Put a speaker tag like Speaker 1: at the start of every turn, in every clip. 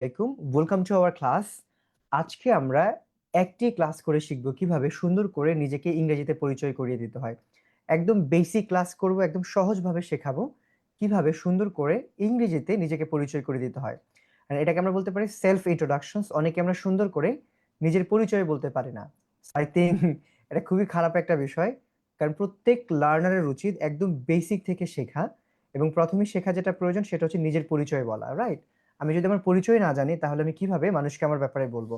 Speaker 1: আলাইকুম, welcome to our class. আজকে আমরা একটি ক্লাস করে শিখব কিভাবে সুন্দর করে নিজেকে ইংরেজিতে পরিচয় করিয়ে দিতে হয়। একদম বেসিক ক্লাস করব, একদম সহজভাবে শেখাবো কিভাবে সুন্দর করে ইংরেজিতে নিজেকে পরিচয় করে দিতে হয়। আর এটাকে আমরা বলতে পারি সেলফ ইন্ট্রোডাকশনস। অনেকে আমরা সুন্দর করে নিজের পরিচয় বলতে পারি না। আই থিঙ্ক এটা খুবই খারাপ একটা বিষয়, কারণ প্রত্যেক লার্নারের উচিত একদম বেসিক থেকে শেখা, এবং প্রথমে শেখা যেটা প্রয়োজন সেটা হচ্ছে নিজের পরিচয় বলা, রাইট? আমি যদি আমার পরিচয় না জানি তাহলে আমি কিভাবে মানুষকে আমার ব্যাপারে বলবো?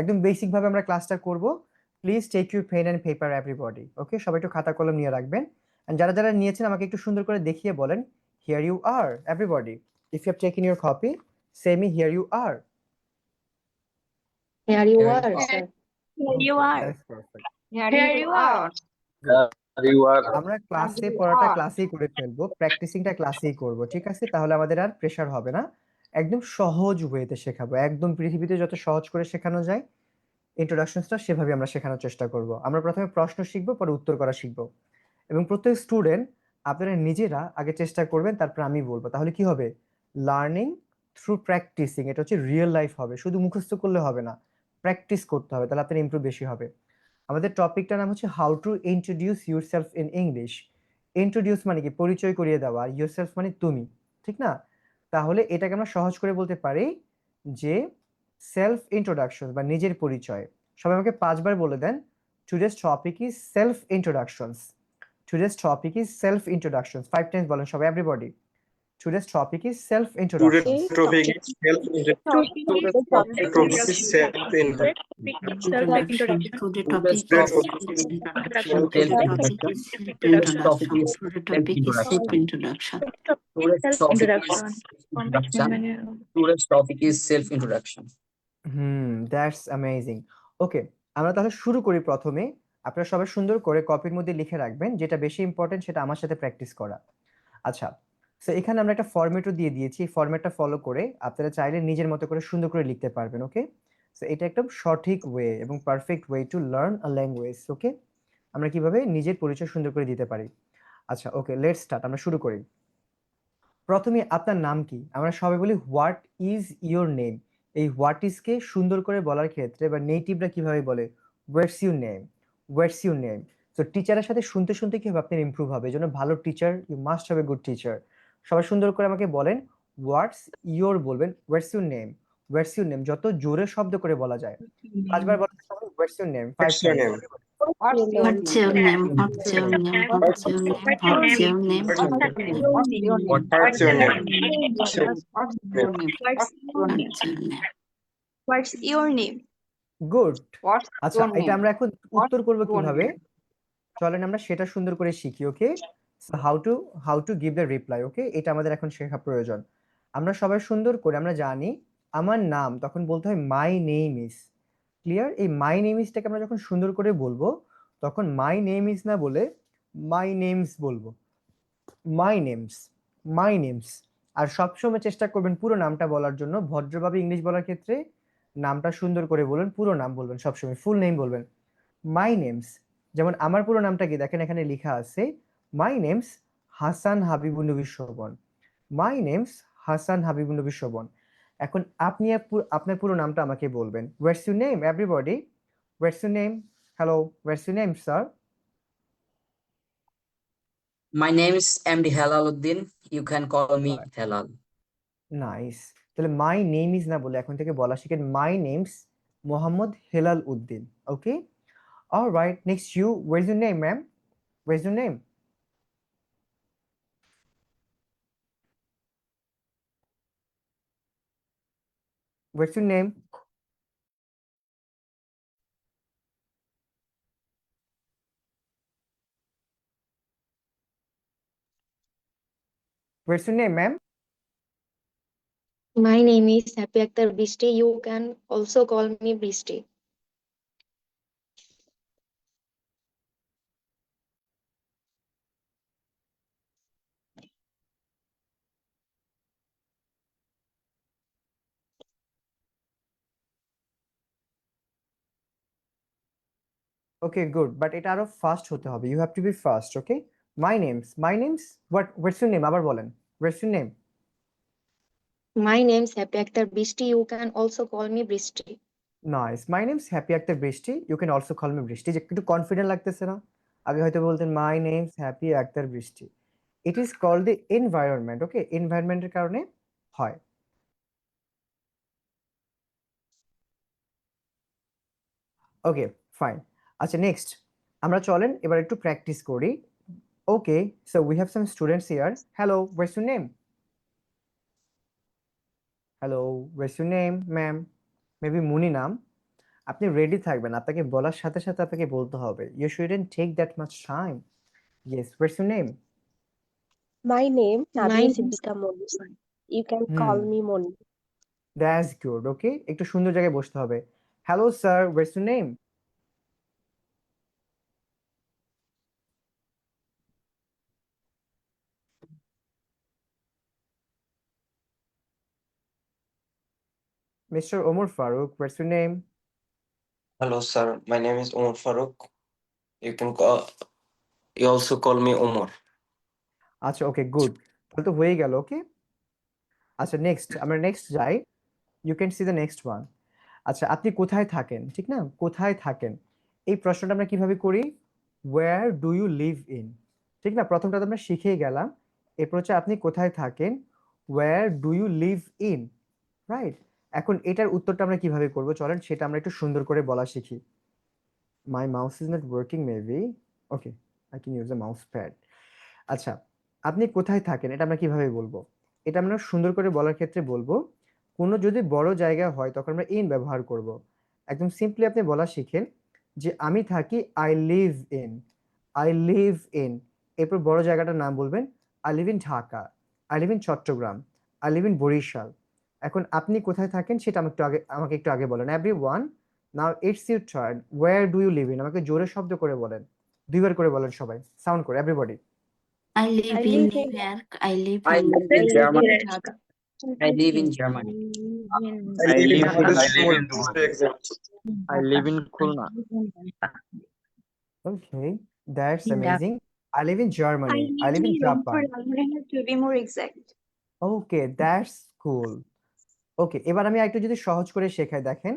Speaker 1: একদম বেসিক ভাবে আমরা ক্লাসটা করব। Please take your pen and paper everybody, okay? সবাই একটু খাতা কলম নিয়ে রাখবেন। এন্ড যারা যারা নিয়েছেন আমাকে একটু সুন্দর করে দেখিয়ে বলেন, here you are everybody. If you have taken your copy, say me here you are.
Speaker 2: Here you
Speaker 3: Here
Speaker 2: are,
Speaker 3: you
Speaker 2: sir.
Speaker 3: Here you are.
Speaker 1: That's perfect.
Speaker 2: Here you are.
Speaker 3: You are.
Speaker 1: আমরা ক্লাসে পড়াটা ক্লাসেই করে ফেলবো, প্র্যাকটিসিংটা ক্লাসেই করব, ঠিক আছে? তাহলে আমাদের আর প্রেশার হবে না। একদম সহজ ওয়েতে শেখাবো, একদম পৃথিবীতে যত সহজ করে শেখানো যায় ইন্ট্রোডাকশনসটা সেভাবে আমরা শেখানোর চেষ্টা করব। আমরা প্রথমে প্রশ্ন শিখবো, পরে উত্তর করা শিখবো, এবং প্রত্যেক স্টুডেন্ট আপনারা নিজেরা আগে চেষ্টা করবেন, তারপর আমি বলবো। তাহলে কি হবে? Learning through practising. এটা হচ্ছে রিয়েল লাইফ হবে, শুধু মুখস্থ করলে হবে না, প্র্যাকটিস করতে হবে, তাহলে আপনার ইমপ্রুভ বেশি হবে। আমাদের টপিকটার নাম হচ্ছে how to introduce yourself in English. Introduce মানে কি? পরিচয় করিয়ে দেওয়া, আর ইউরসেলফ মানে তুমি, ঠিক না? তাহলে এটাকে আমরা সহজ করে বলতে পারি যে সেলফ ইন্ট্রোডাকশন বা নিজের পরিচয়। সবাই আমাকে 5 বার বলে দেন, today's topic is self introductions. Today's topic is self introductions. 5 times বলেন সবাই, everybody. Today's topic is self
Speaker 3: Today's
Speaker 1: introductions.
Speaker 3: topic is self-introduction. Today's topic is self-introduction.
Speaker 1: That's amazing. Okay, আমরা তাহলে শুরু করি। প্রথমে আপনারা সবাই সুন্দর করে কপির মধ্যে লিখে রাখবেন, যেটা বেশি ইম্পর্টেন্ট সেটা আমার সাথে প্র্যাকটিস করা। আচ্ছা, সো এখানে আমরা একটা ফরম্যাটও দিয়ে দিয়েছি। এই ফরম্যাটটা ফলো করে আপনারা চাইলে নিজের মতো করে সুন্দর করে লিখতে পারবেন, ওকে? সো এটা একদম সঠিক ওয়ে এবং perfect way to learn a language, okay? আমরা কিভাবে নিজের পরিচয় সুন্দর করে দিতে পারি। আচ্ছা, ওকে, লেটস স্টার্ট। আমরা শুরু করি। প্রথমে আপনার নাম কি? আমরা সবাই বলি হোয়াট ইজ ইওর নেম। এই হোয়াট ইজকে সুন্দর করে বলার ক্ষেত্রে বা নেটিভরা কিভাবে বলে? হোয়াটস your name, what's your name. তো টিচারের সাথে শুনতে শুনতে কি হবে? আপনার ইমপ্রুভ হবে। এই জন্য ভালো teacher, you must have a good teacher. সবাই সুন্দর করে আমাকে বলেন, হোয়াটস ইওর বলবেন, what's your name, what's your name, যত জোরে শব্দ করে বলা যায়। 5 বার বলেন সবাই, হোয়াটস your name, 5
Speaker 3: What's your
Speaker 1: Times.
Speaker 3: name?
Speaker 2: What's your name?
Speaker 4: What's your name? What's your name? What's your name? What's your name?
Speaker 3: What's your name?
Speaker 2: What's your name?
Speaker 4: What's your name?
Speaker 1: Good.
Speaker 2: What's
Speaker 1: আচ্ছা,
Speaker 2: your
Speaker 1: এটা
Speaker 2: name?
Speaker 1: আমরা এখন উত্তর করব
Speaker 2: your
Speaker 1: কিভাবে?
Speaker 2: name?
Speaker 1: চলেন আমরা সেটা সুন্দর করে শিখি, okay? How to give the reply, okay? এটা আমাদের এখন শেখা প্রয়োজন। আমরা সবাই সুন্দর করে আমরা জানি আমার নাম, তখন বলতে হয় মাই নেম ইজ। ক্লিয়ার? এই মাই নেম ইজটাকে আমরা যখন সুন্দর করে বলবো, তখন মাই নেম ইজ না বলে মাই নেমস বলবো। My name's, my names. আর সবসময় চেষ্টা করবেন পুরো নামটা বলার জন্য। ভদ্রভাবে ইংলিশ বলার ক্ষেত্রে নামটা সুন্দর করে বলবেন, পুরো নাম বলবেন, সবসময় ফুল নেম বলবেন। মাই নেমস, যেমন আমার পুরো নামটা কি দেখেন, এখানে লেখা আছে মাই নেমস হাসান হাবিবুন নবী শোভন। মাই নেমস হাসান হাবিবুন নবী শোভন। এখন আপনি আপনার পুরো নামটা আমাকে বলবেন। What's your name everybody? What's your name? Hello, what's your name sir?
Speaker 5: My name is MD Halaluddin. You can call me Halal.
Speaker 1: Nice. তাহলে মাই নেম ইজ না বলে এখন থেকে বলা শিখেন my name's Mohammad Helal Uddin, okay? Alright, next you, what is your name ma'am? What is your name? What's your name? What's your name ma'am?
Speaker 2: My name is Happy Akhtar Bishti. You can also call me Bishti.
Speaker 1: Okay, good, but এটা আরো fast হতে হবে। You have to be fast, okay? My name's, what's your name? আবার বলেন, what's your name?
Speaker 2: My name's Happy Akhtar Bishti. You can also call me Bishti.
Speaker 1: Nice. My name's Happy Akter Brishti, you can also call me Brishti. যে একটু confident লাগতেছে না? আগে হয়তো বলতেন মাই name's Happy Akter Brishti. It is called the environment. Okay, এনভায়রনমেন্টের কারণে হয়। ওকে, ফাইন। আচ্ছা, নেক্সট আমরা চলেন এবার একটু প্র্যাকটিস করি। Okay, so we have some students here. Hello, what's your name? Hello, what's your name ma'am? Maybe Moni নাম। আপনি রেডি থাকবেন, আপনাকে বলার সাথে সাথে আপনাকে বলতে হবে। You shouldn't take that much time. Yes, what's your name?
Speaker 6: My name
Speaker 2: My
Speaker 6: Nadia
Speaker 2: name's
Speaker 6: Siddiqa Moni. You can
Speaker 1: hmm,
Speaker 6: call me Moni.
Speaker 1: That's good. Okay, একটু সুন্দর জায়গায় বসতে হবে। Hello sir, what's your name? Mister Omar Faruk, what's your name?
Speaker 7: Hello, sir. My name is Omar Farooq. You can call, you also call me Omar.
Speaker 1: আচ্ছা, ওকে, good. তাহলে তো হয়ে গেল। ওকে, আচ্ছা, নেক্সট আমরা নেক্সট যাই। You can see the next one. আচ্ছা, আপনি কোথায় থাকেন, ঠিক না? কোথায় থাকেন, এই প্রশ্নটা আমরা কিভাবে করি? Where do you live in, ঠিক না? প্রথমটা তো আমরা শিখেই গেলাম। এরপর হচ্ছে আপনি কোথায় থাকেন, where do you live in, right? এখন এটার উত্তরটা আমরা কিভাবে করব, চলেন সেটা আমরা একটু সুন্দর করে বলা শিখি। My mouse is not working maybe. Okay, I can use a mouse pad. আচ্ছা, আপনি কোথায় থাকেন এটা আমরা কিভাবে বলবো? এটা আমরা সুন্দর করে বলার ক্ষেত্রে বলবো, কোনো যদি বড় জায়গা হয় তখন আমরা ইন ব্যবহার করব। একদম সিম্পলি আপনি বলা শিখেন যে আমি থাকি, I live in, I live in. এরপর বড় জায়গাটার নাম বলবেন, I live in Dhaka, I live in Chittagong, I live in Barishal. এখন আপনি কোথায় থাকেন সেটা আমাকে একটু আগে বলেন। Everyone, now it's your turn. Where do you live in? আমাকে জোরে শব্দ করে বলেন, দুইবার করে বলেন সবাই, সাউন্ড করে, everybody.
Speaker 4: I live in
Speaker 6: live
Speaker 4: New
Speaker 6: in
Speaker 4: York. I live
Speaker 5: I
Speaker 4: in
Speaker 5: live
Speaker 6: I
Speaker 5: in
Speaker 6: live
Speaker 5: Germany.
Speaker 6: in Dhaka.
Speaker 5: I live in Germany.
Speaker 3: I live in
Speaker 8: I live in Khulna.
Speaker 1: Okay, that's
Speaker 2: In Dhaka.
Speaker 1: amazing. I live in Germany. I live in Japan.
Speaker 6: To be more exact.
Speaker 1: Okay, that's cool. ওকে, এবার আমি একটু যদি সহজ করে শেখাই, দেখেন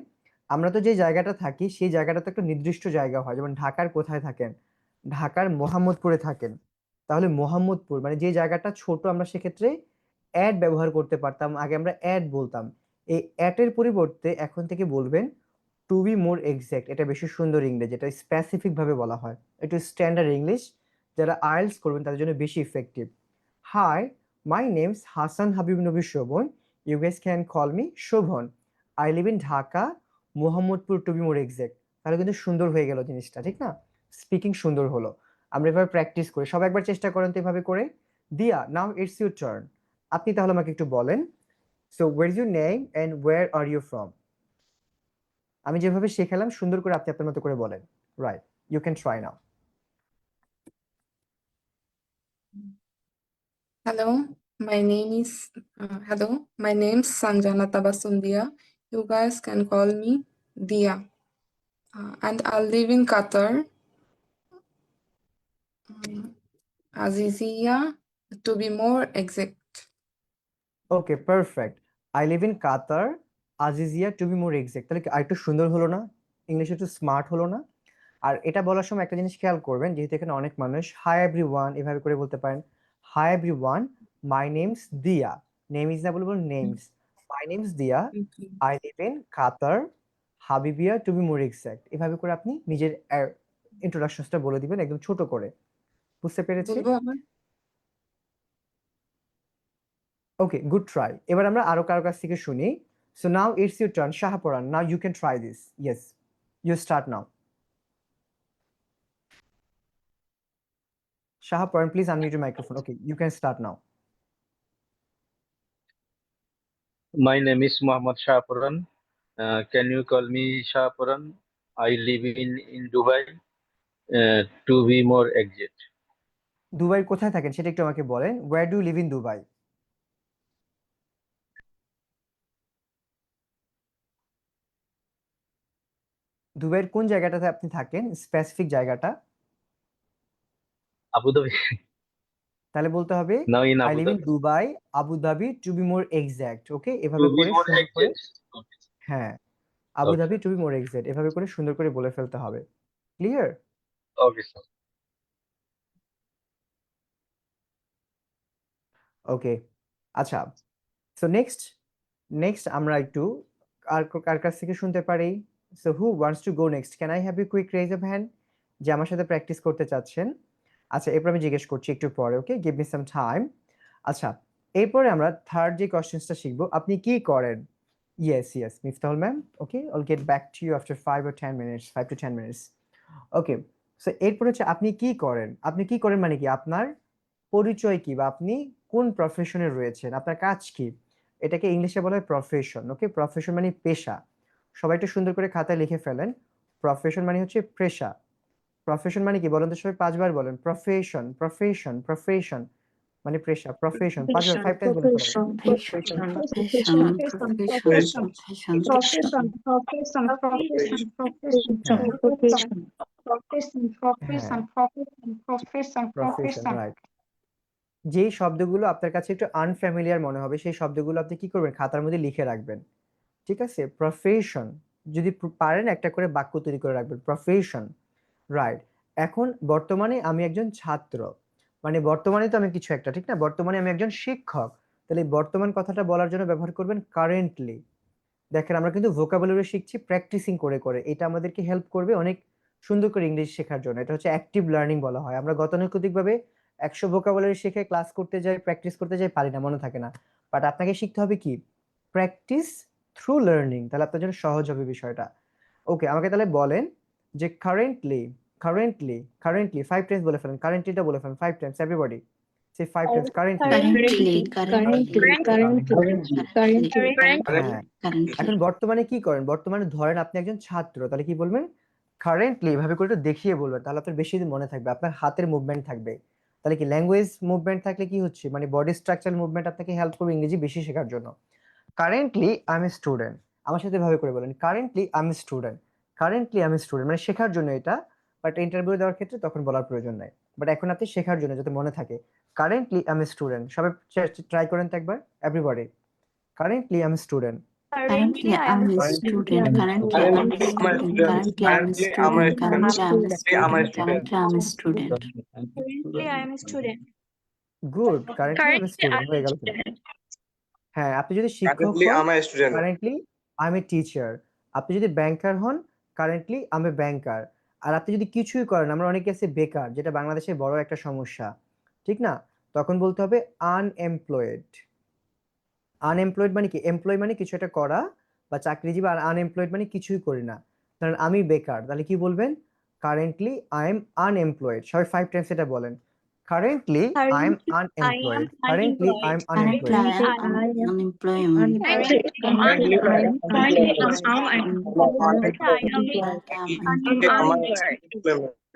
Speaker 1: আমরা তো যে জায়গাটা থাকি সেই জায়গাটা তো একটা নির্দিষ্ট জায়গা হয়। যেমন ঢাকার কোথায় থাকেন? ঢাকার মোহাম্মদপুরে থাকেন। তাহলে মোহাম্মদপুর মানে যে জায়গাটা ছোট, আমরা সেক্ষেত্রে অ্যাড ব্যবহার করতে পারতাম। আগে আমরা অ্যাড বলতাম। এই অ্যাটের পরিবর্তে এখন থেকে বলবেন টু বি মোর এক্সাক্ট। এটা বেশি সুন্দর ইংরেজি, এটা স্পেসিফিক ভাবে বলা হয়, একটু স্ট্যান্ডার্ড ইংলিশ। যারা আইএলটিএস করবেন তাদের জন্য বেশি effective. Hi, my name's Hasan Habib Nabi Shovon. You guess can call me Shovon. I live in Dhaka, Mohammadpur to be more exact. তাহলে কিন্তু সুন্দর হয়ে গেল জিনিসটা, ঠিক না? স্পিকিং সুন্দর হলো। আমরা এভাবে প্র্যাকটিস করি, সবাই একবার চেষ্টা করেন তো এভাবে করে। দিয়া, নাও ইটস ইউর টার্ন। আপনি তাহলে আমাকে একটু বলেন, so where is your name and where are you from? আমি যেভাবে শেখালাম সুন্দর করে আপনি আপনার মতো করে বলেন। Right, you can try now.
Speaker 9: Hello, hello, my name's Sanjana Tabassum Dia. You guys can call me Dia. And I live in Qatar. Azizia, to be more exact.
Speaker 1: Okay, perfect. I live in Qatar, Aziziya to be more exact. তাহলে কি আরেকটু সুন্দর হলো না? ইংলিশে একটু smart হলো না? আর এটা বলার সময় একটা জিনিস খেয়াল করবেন, যেহেতু এখানে অনেক মানুষ, হাই এভরিওয়ান এভাবে করে বলতে পারেন। Hi everyone, my name's Diya. Name is না বলবো, name's. My name's Diya,
Speaker 9: Okay.
Speaker 1: I live in Qatar, Habibiya to be more exact. এভাবে করে আপনি নিজের ইন্ট্রোডাকশনসটা বলে দিবেন একদম ছোট করে। বুঝতে পেরেছি?
Speaker 9: বলবো আবার?
Speaker 1: Okay, good try. এবার আমরা আরো কারো কাছ থেকে শুনি। So now it's your turn, Shahporan. Now you can try this. Yes, you start now. Shahporan, please unmute your microphone. Okay, you can start now.
Speaker 8: My name is Muhammad Shahapuran. Can you call me Shahapuran? I live in Dubai. To be more exact.
Speaker 1: Dubai কোথায় থাকেন সেটা একটু আমাকে বলেন। Where do live in Dubai? দুবাইয়ের কোন জায়গাটাতে আপনি থাকেন, স্পেসিফিক জায়গাটা?
Speaker 8: Abu Dhabi.
Speaker 1: তাহলে বলতে হবে
Speaker 8: Now in
Speaker 1: I
Speaker 8: Abu
Speaker 1: live in
Speaker 8: Dhabi.
Speaker 1: Dubai, Abu Dhabi, to be more exact. Okay, এভাবে
Speaker 8: To be
Speaker 1: করে
Speaker 8: more
Speaker 1: সুন্দর করে,
Speaker 8: exact. Okay.
Speaker 1: হ্যাঁ, Abu Dhabi
Speaker 8: Okay.
Speaker 1: To be more exact, এভাবে করে সুন্দর করে বলে ফেলতে হবে। ক্লিয়ার?
Speaker 8: Okay, sir.
Speaker 1: ওকে, আচ্ছা। সো নেক্সট আমরা একটু কার কাছ থেকে শুনতে পারি? So who wants to go next? Can I have you quick raise of hand যে আমার সাথে প্র্যাকটিস করতে চাচ্ছেন? আচ্ছা, এরপর আমি জিজ্ঞেস করছি একটু পরে। ওকে, গিভ মি সাম টাইম। আচ্ছা, এরপরে আমরা থার্ড যে কোয়েশ্চেন্সটা শিখবো, আপনি কি করেন? Yes Miftahul ma'am. Okay, I'll get back to you after 5 or 10 minutes, 5 to 10 minutes. Okay, so এরপর হচ্ছে আপনি কি করেন? আপনি কি করেন মানে কি? আপনার পরিচয় কি, বা আপনি কোন প্রফেশনে রয়েছেন, আপনার কাজ কি? এটাকে ইংলিশে বলা হয় প্রফেশন। ওকে, প্রফেশন মানে পেশা। সবাই একটু সুন্দর করে খাতায় লিখে ফেলেন। প্রফেশন মানে হচ্ছে পেশা। প্রফেশন মানে কি বলেন তো সবাই? 5 বার বলেন, প্রফেশন প্রফেশন প্রফেশন মানে পেশা। প্রফেশন 5 বার, 5 টাইমস বলে ফেলেন।
Speaker 4: Profession, profession, profession,
Speaker 1: profession, right. যেই শব্দগুলো আপনার কাছে একটু আনফ্যামিলিয়ার মনে হবে সেই শব্দগুলো আপনি কি করবেন? খাতার মধ্যে লিখে রাখবেন। ঠিক আছে? প্রফেশন, যদি পারেন একটা করে বাক্য তৈরি করে রাখবেন। Profession, right. এখন বর্তমানে আমি একজন ছাত্র, মানে বর্তমানে তো আমি কিছু একটা, ঠিক না? বর্তমানে আমি একজন শিক্ষক, তাহলে এই বর্তমান কথাটা বলার জন্য ব্যবহার করবেন কারেন্টলি। দেখেন, আমরা কিন্তু ভোকাবুলারি শিখছি প্র্যাকটিসিং করে করে। এটা আমাদেরকে হেল্প করবে অনেক সুন্দর করে ইংলিশ শেখার জন্য। এটা হচ্ছে অ্যাক্টিভ লার্নিং বলা হয়। আমরা গতানুগতিকভাবে 100 ভোকাবুলারি শিখে ক্লাস করতে যাই, প্র্যাকটিস করতে যাই, পারি না, মনে থাকে না। বাট আপনাকে শিখতে হবে কি? Practice through learning. তাহলে আপনার জন্য সহজ হবে বিষয়টা। ওকে, আমাকে তাহলে বলেন যে কারেন্টলি 5 টাইমস বলে ফেলেন। কারেন্টলিটা বলে ফেলেন 5 টাইমস, এভরিবডি সে 5 টাইমস কারেন্টলি। হ্যাঁ, এখন বর্তমানে কি করেন? বর্তমানে ধরেন আপনি একজন ছাত্র, তাহলে কি বলবেন? কারেন্টলি, এভাবে করে একটু দেখিয়ে বলবেন, তাহলে আপনার বেশি দিন মনে থাকবে। আপনার হাতের মুভমেন্ট থাকবে, তাহলে কি ল্যাঙ্গুয়েজ মুভমেন্ট থাকলে কি হচ্ছে, মানে বডি স্ট্রাকচার মুভমেন্ট আপনাকে হেল্প করবে ইংরেজি বেশি শেখার জন্য। Currently I M a student, আমার সাথে এভাবে করে বলেন, currently I M a student. Currently I M a student মানে শেখার জন্য এটা, বাট ইন্টারভিউ দেওয়ার ক্ষেত্রে তখন বলার প্রয়োজন নাই। বাট এখন আপনি শেখার জন্য, যাতে মনে থাকে। Currently I M a student. সবাই ট্রাই করেন তো একবার, everybody. Currently I M a student.
Speaker 4: Currently, I'm a student. Currently, I'm a student. Currently, I'm a student. Currently, I'm a student. Currently, I'm a student.
Speaker 6: Currently, I am a student.
Speaker 1: Good, currently I M a student হয়ে গেল কিন্তু। হ্যাঁ, আপনি যদি শিক্ষক
Speaker 10: Currently,
Speaker 1: হন,
Speaker 10: I'm a student.
Speaker 1: Currently I M a teacher. আপনি যদি ব্যাংকার হন, কারেন্টলি আই এম এ ব্যাংকার। আর আপনি যদি কিছুই করেন, আমরা অনেকে আছে বেকার, যেটা বাংলাদেশে বড় একটা সমস্যা, ঠিক না? তখন বলতে হবে আনএমপ্লয়েড। আনএমপ্লয়েড মানে কি? এমপ্লয় মানে কিছু একটা করা বা চাকরিজীবী, আর আনএমপ্লয়েড মানে কিছুই করি না। ধরেন আমি বেকার, তাহলে কি বলবেন? Currently I M unemployed. সবাই 5 টাইমস এটা বলেন, currently I M
Speaker 6: Currently, I am
Speaker 1: unemployed. Currently I M
Speaker 4: Currently,
Speaker 1: unemployed.
Speaker 4: I am unemployment.
Speaker 10: Currently, I am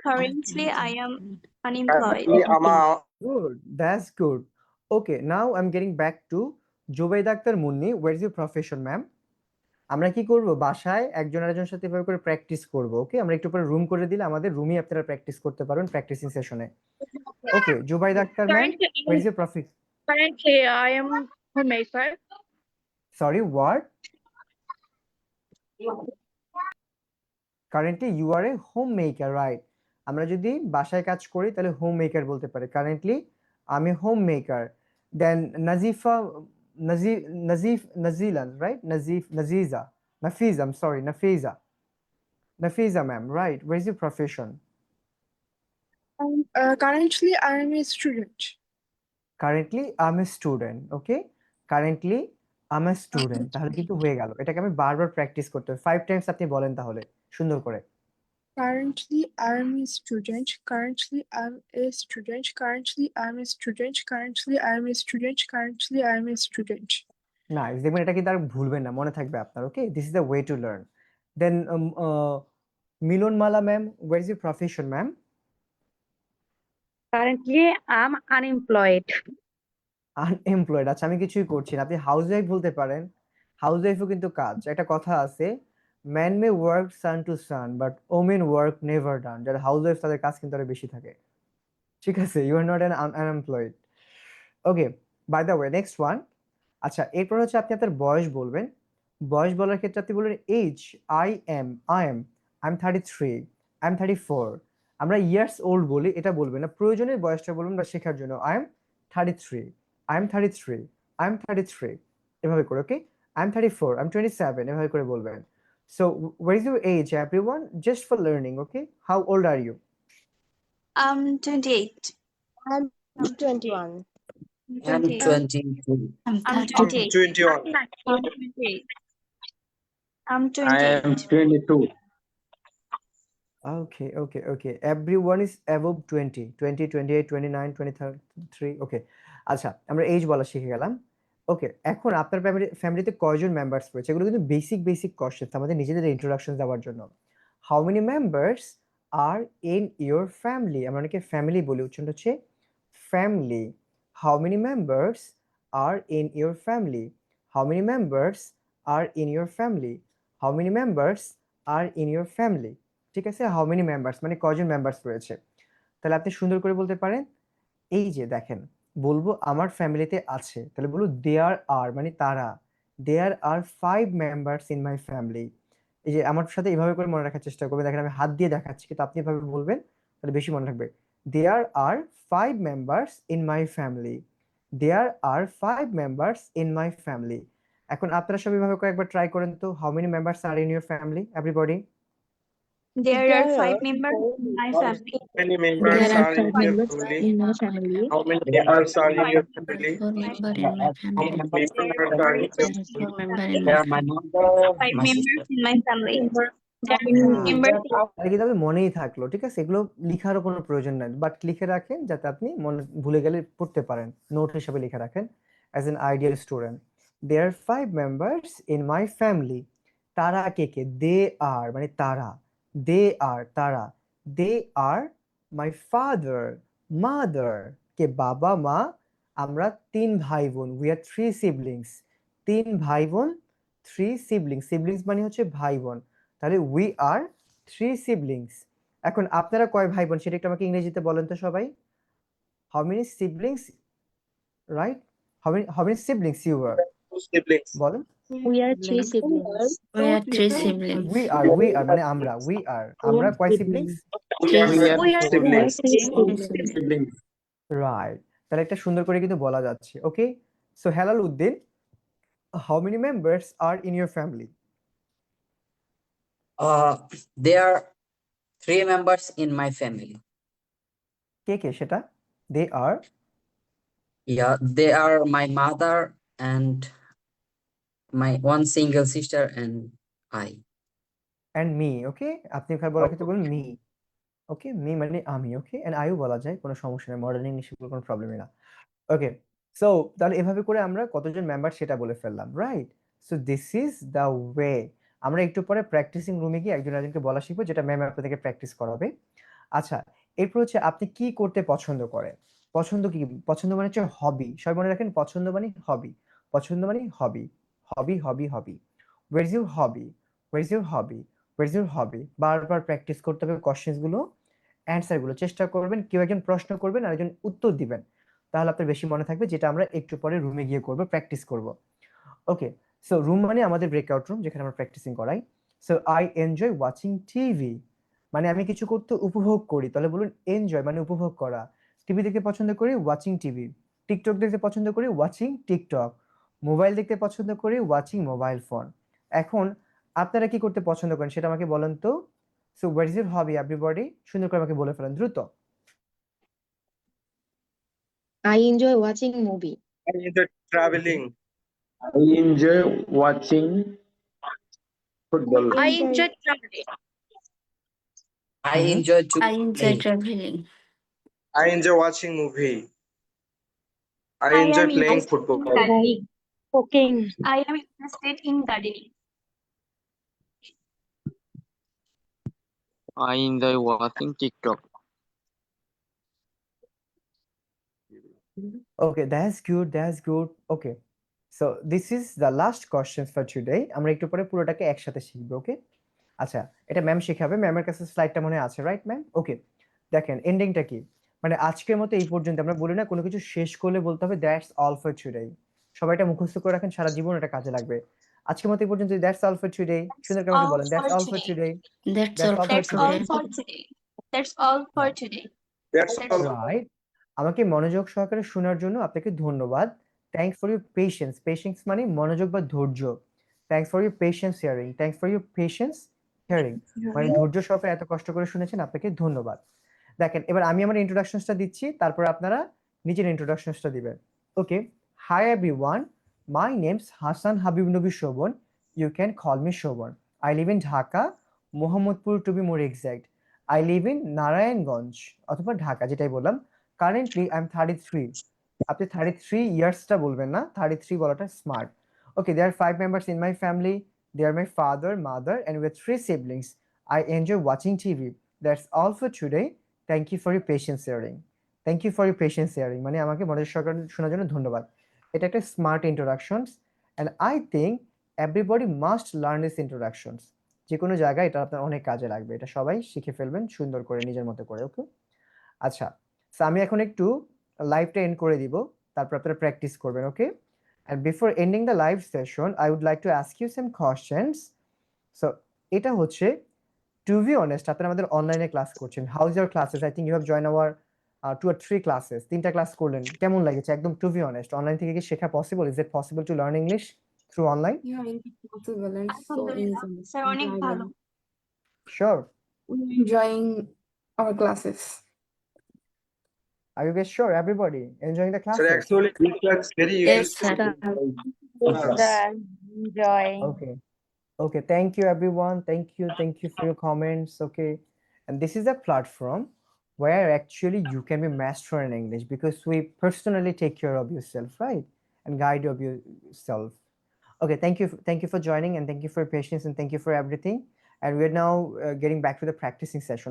Speaker 6: Currently, I am unemployed.
Speaker 1: Good, that's good. Okay, now I'm getting back to Jubaida Akter Munni. Where is your profession, ma'am? আমরা কি করব? বাসায় একজন আরেকজনের সাথে এভাবে করে practice করব। ওকে, আমরা একটু পরে রুম করে দিলে আমাদের রুমে আপনারা প্র্যাকটিস করতে পারবেন প্র্যাকটিসিং সেশনে। Okay, Jubaida Akter ma'am, where is your profession?
Speaker 3: Currently, I am homemaker.
Speaker 1: Sorry, what? Currently you are a homemaker, right? আমরা যদি বাসায় কাজ করি তাহলে হোমমেকার বলতে পারি। কারেন্টলি আমি homemaker. Then Najilan, right? Nafiza, I'm sorry, Nafiza ma'am, right? Where is your profession?
Speaker 9: Currently, I am a student.
Speaker 1: Currently I'm a student. Okay, currently I'm a student, তাহলে কিন্তু হয়ে গেল। এটাকে আমি বারবার প্র্যাকটিস করতে হবে। 5 টাইমস আপনি বলেন তাহলে সুন্দর করে।
Speaker 9: Currently, I am a student. Currently, I'm a student. Currently, I'm a student. Currently, I'm a student. Currently, I'm a student.
Speaker 1: Nice, দেখবেন এটা কিন্তু আর ভুলবেন না, মনে থাকবে আপনার। Okay, this is the way to learn. Then Milon Mala ma'am, where is your profession ma'am?
Speaker 3: Currently, I'm unemployed.
Speaker 1: Unemployed. আচ্ছা, আমি কিছুই করছি না। আপনি হাউস ওয়াইফ বলতে পারেন। হাউস ওয়াইফও কিন্তু কাজ। একটা কথা আছে, man may work sun to sun but women work never done. যারা হাউস ওয়াইফ তাদের কাজ কিন্তু আরো বেশি থাকে। ঠিক আছে, you are not an unemployed. Okay, by the way next one. আচ্ছা, এরপর হচ্ছে আপনি আপনার বয়স বলবেন। বয়স বলার ক্ষেত্রে আপনি বলবেন age, I am 33, I am 34। আমরা ইয়ার্স ওল্ড বলি, এটা বলবেন না, প্রয়োজনে বয়সটা বলবেন বা শেখার জন্য I am 33, I am 33, I am 33, এভাবে করে। Okay, I am 34, I am 27, এভাবে করে বলবেন। So what is your age everyone, just for learning. Okay, how old are you?
Speaker 6: 28.
Speaker 10: I'm 21.
Speaker 5: I'm
Speaker 6: 28.
Speaker 5: 22.
Speaker 4: I'm
Speaker 6: I'm
Speaker 4: 30.
Speaker 6: 28.
Speaker 7: 21.
Speaker 6: I'm 28. I'm
Speaker 8: I am
Speaker 6: 28.
Speaker 8: 22.
Speaker 1: Okay, okay, okay. Everyone is above 20, 28, 29, 23. ওকে, আচ্ছা, আমরা age বলা শিখে গেলাম। ওকে, এখন আপনার ফ্যামিলিতে কয়জন মেম্বার্স রয়েছে? এগুলো কিন্তু বেসিক কোশ্চেন আমাদের নিজেদের ইন্ট্রোডাকশন দেওয়ার জন্য। How many members are in your family? আমরা অনেকে ফ্যামিলি বলি, উচ্চারণ হচ্ছে family. How many members are in your family? How many members are in your family? How many members are in your family? ঠিক আছে, how many members মানে কয়জন members রয়েছে। তাহলে আপনি সুন্দর করে বলতে পারেন, এই যে দেখেন, বলবো আমার ফ্যামিলিতে আছে, তাহলে বলবো দেয়ার আর মানে তারা, দেয়ার are 5 members in my family. এই যে আমার সাথে এভাবে করে মনে রাখার চেষ্টা করবেন, দেখেন আমি হাত দিয়ে দেখাচ্ছি, কিন্তু আপনি এভাবে বলবেন তাহলে বেশি মনে রাখবে। There are 5 members in my family, there are 5 members in my family. এখন আপনারা সবাই এভাবে করে একবার ট্রাই করেন তো, how many members are in your family everybody?
Speaker 6: There are 5 members in my family.
Speaker 7: How many members
Speaker 4: There are
Speaker 7: are in
Speaker 4: 5
Speaker 7: your
Speaker 4: members
Speaker 7: family?
Speaker 4: in my family.
Speaker 7: How many
Speaker 5: There are
Speaker 7: members are in
Speaker 6: Five
Speaker 7: your
Speaker 6: members
Speaker 7: family?
Speaker 4: Four
Speaker 6: in my
Speaker 4: member in
Speaker 6: family.
Speaker 4: my
Speaker 7: How
Speaker 4: family.
Speaker 7: many
Speaker 6: There
Speaker 7: members
Speaker 6: are
Speaker 7: are in your
Speaker 4: There is
Speaker 7: family?
Speaker 4: 4 member in
Speaker 5: There
Speaker 4: my
Speaker 5: are my
Speaker 4: family.
Speaker 5: mother,
Speaker 6: 5
Speaker 5: my
Speaker 6: members
Speaker 5: sister.
Speaker 6: in my family. There are
Speaker 1: hmm.
Speaker 6: members.
Speaker 1: তাহলে কিন্তু আপনার মনেই থাকলো, ঠিক আছে, এগুলো লিখারও কোনো প্রয়োজন নাই, বাট লিখে রাখেন যাতে আপনি মনে ভুলে গেলে পড়তে পারেন, নোট হিসেবে লিখে রাখেন as an ideal student. There 5 members in my family. তারা কে কে? দে আর মানে তারা, দে আর তারা, দে আর মাই ফাদার, মাদার কে বাবা মা, আমরা 3 ভাই বোন, উই আর 3 সিবলিংস, 3 ভাই বোন, 3 সিবলিংস, সিবলিংস মানে হচ্ছে ভাই বোন, তাহলে উই আর 3 সিবলিংস। এখন আপনারা কয় ভাই বোন সেটা একটু আমাকে ইংরেজিতে বলেন তো সবাই। How many siblings, right? How many siblings you are?
Speaker 7: Two siblings.
Speaker 1: বলেন।
Speaker 10: We are 3 siblings.
Speaker 4: We are 3 siblings.
Speaker 1: We are মানে আমরা, আমরা কয় siblings?
Speaker 4: 3
Speaker 7: We are
Speaker 6: We are
Speaker 7: two siblings.
Speaker 4: siblings.
Speaker 1: Right, তাহলে একটা সুন্দর করে কিন্তু বলা যাচ্ছে। Okay, so Helal Uddin, how many members are in your family?
Speaker 5: There are 3 members in my family.
Speaker 1: কে কে সেটা? They are,
Speaker 5: Yeah, they are my mother and my one single sister and I.
Speaker 1: And me. Okay, আপনি এখানে বলার ক্ষেত্রে বলুন me. ওকে, me মানে আমি। ওকে, এন্ড আইও বলা যায়, কোনো সমস্যা নেই, মডার্ন ইংলিশে কোনো প্রবলেমই না। ওকে, সো তাহলে এভাবে করে আমরা কতজন মেম্বার সেটা বলে ফেললাম, right? So this is the way. আমরা একটু পরে প্র্যাকটিসিং রুমে গিয়ে একজন একজনকে বলা শিখবো, যেটা ম্যাম আপনাদেরকে প্র্যাকটিস করাবে। আচ্ছা, এরপর হচ্ছে আপনি কি করতে পছন্দ করেন? পছন্দ কি? পছন্দ মানে হচ্ছে হবি। সবাই মনে রাখেন, পছন্দ মানে হবি, পছন্দ মানে hobby, hobby hobby hobby. Where is your hobby, where is your hobby, where is your hobby. বারবার প্র্যাকটিস করতে হবে কোশ্চেনগুলো, অ্যান্সারগুলো চেষ্টা করবেন, কেউ একজন প্রশ্ন করবেন আর একজন উত্তর দিবেন, তাহলে আপনার বেশি মনে থাকবে, যেটা আমরা একটু পরে রুমে গিয়ে করব, প্র্যাকটিস করব। ওকে, সো রুম মানে আমাদের ব্রেকআউট রুম, যেখানে আমরা প্র্যাকটিসিং করাই। So I enjoy watching TV, মানে আমি কিছু করতে উপভোগ করি, তাহলে বলুন এনজয় মানে উপভোগ করা। টিভি দেখতে পছন্দ করি, ওয়াচিং টিভি। টিকটক দেখতে পছন্দ করি, ওয়াচিং টিকটক। মোবাইল দেখতে পছন্দ করি, ওয়াচিং মোবাইল ফোন। এখন আপনারা কি করতে পছন্দ করেন সেটা আমাকে বলেন তো। So what is your hobby everybody? সুন্দর করে আমাকে বলে ফেলেন দ্রুত।
Speaker 2: I enjoy watching movie.
Speaker 7: I enjoy traveling.
Speaker 8: I enjoy watching football.
Speaker 6: I enjoy traveling.
Speaker 5: I enjoy to
Speaker 4: I enjoy
Speaker 5: play.
Speaker 4: traveling.
Speaker 7: I enjoy watching movie. I
Speaker 6: I
Speaker 7: enjoy
Speaker 6: am
Speaker 7: playing
Speaker 6: interested in
Speaker 7: football.
Speaker 6: gardening.
Speaker 3: Cooking.
Speaker 6: I am interested in gardening.
Speaker 11: I enjoy watching TikTok.
Speaker 1: Okay, that's good, that's good. Okay, so this is the last question for today. আমরা একটু পরে পুরোটাকে একসাথে শিখব। ওকে, আচ্ছা, এটা ma'am শেখাবে, ম্যামের কাছে স্লাইডটা মনে আছে, রাইট ম্যাম? ওকে, দেখেন এন্ডিংটা কি, মানে আজকের মতো এই পর্যন্ত। আমরা বলি না কোনো কিছু শেষ করলে বলতে হবে দ্যাটস অল ফর টুডে। সবাই এটা মুখস্থ করে রাখেন, সারা জীবন এটা কাজে লাগবে। আজকের মতো এই পর্যন্ত। That's all for today. সুন্দর করে আমাকে বলেন that's all for today.
Speaker 4: That's
Speaker 1: that's
Speaker 4: all
Speaker 1: all
Speaker 4: for
Speaker 1: for today.
Speaker 4: today.
Speaker 6: That's all for today.
Speaker 1: Right. আমাকে মনোযোগ সহকারে শোনার জন্য আপনাকে ধন্যবাদ। Thanks for your patience. Patience মানে মনোযোগ বা ধৈর্য। Thanks for your patience hearing. Thanks for your patience hearing, মানে ধৈর্য সহকারে এত কষ্ট করে শুনেছেন, আপনাকে ধন্যবাদ। দেখেন এবার আমি আমার ইন্ট্রোডাকশনসটা দিচ্ছি, তারপর আপনারা নিজের ইন্ট্রোডাকশনসটা দিবেন। Okay, hi everyone, my name's Hasan Habib Nabi Shovon, you can call me Shovon. I live in Dhaka, Mohammadpur to be more exact. I live in Narayanganj অথবা ঢাকা, যেটাই বললাম। Currently I am 33। আপনি 33 ইয়ার্সটা বলবেন না, 33 বলাটা smart. Okay, there are 5 members in my family. They are my father, mother, and we are 3 siblings. I enjoy watching TV. That's all for today. Thank you for your patience hearing. Thank you for your patience hearing, মানে আমাকে মনোযোগ সহকারে শোনার জন্য ধন্যবাদ। এটা একটা smart introductions, and I think everybody must learn this introductions. যে কোনো জায়গায় এটা আপনার অনেক কাজে লাগবে, এটা সবাই শিখে ফেলবেন সুন্দর করে নিজের মতো করে। ওকে, আচ্ছা, সো আমি এখন একটু লাইভটা এন্ড করে দিব, তারপর আপনারা প্র্যাকটিস করবেন। ওকে, and before ending the live session I would like to ask you some questions. So এটা হচ্ছে, to be honest, আপনারা আমাদের অনলাইনে ক্লাস করছেন। How is your classes? I think you have join our 2 or 3 classes. 3টা class করলেন, কেমন লাগছে? একদম টু বি অনেস্ট, অনলাইন থেকে কি শেখা possible? Is it possible to learn English through online?
Speaker 4: Yeah, it's possible and so
Speaker 6: আলহামদুলিল্লাহ,
Speaker 4: easy.
Speaker 6: Sir অনেক ভালো।
Speaker 1: Sure.
Speaker 4: We're enjoying our classes.
Speaker 1: Are you guys sure? Everybody enjoying the
Speaker 12: Sir,
Speaker 1: classes?
Speaker 12: actually, it was very
Speaker 4: Yes,
Speaker 12: useful.
Speaker 4: sir.
Speaker 3: Enjoying.
Speaker 1: Okay. Okay, thank you everyone. Thank you for your comments. Okay, and this is a platform where actually you can be master in English because we personally take care of yourself, right? And guide of yourself. Okay, thank you for joining, and thank you for your patience, and thank you for everything. And we're now getting back to the practicing session.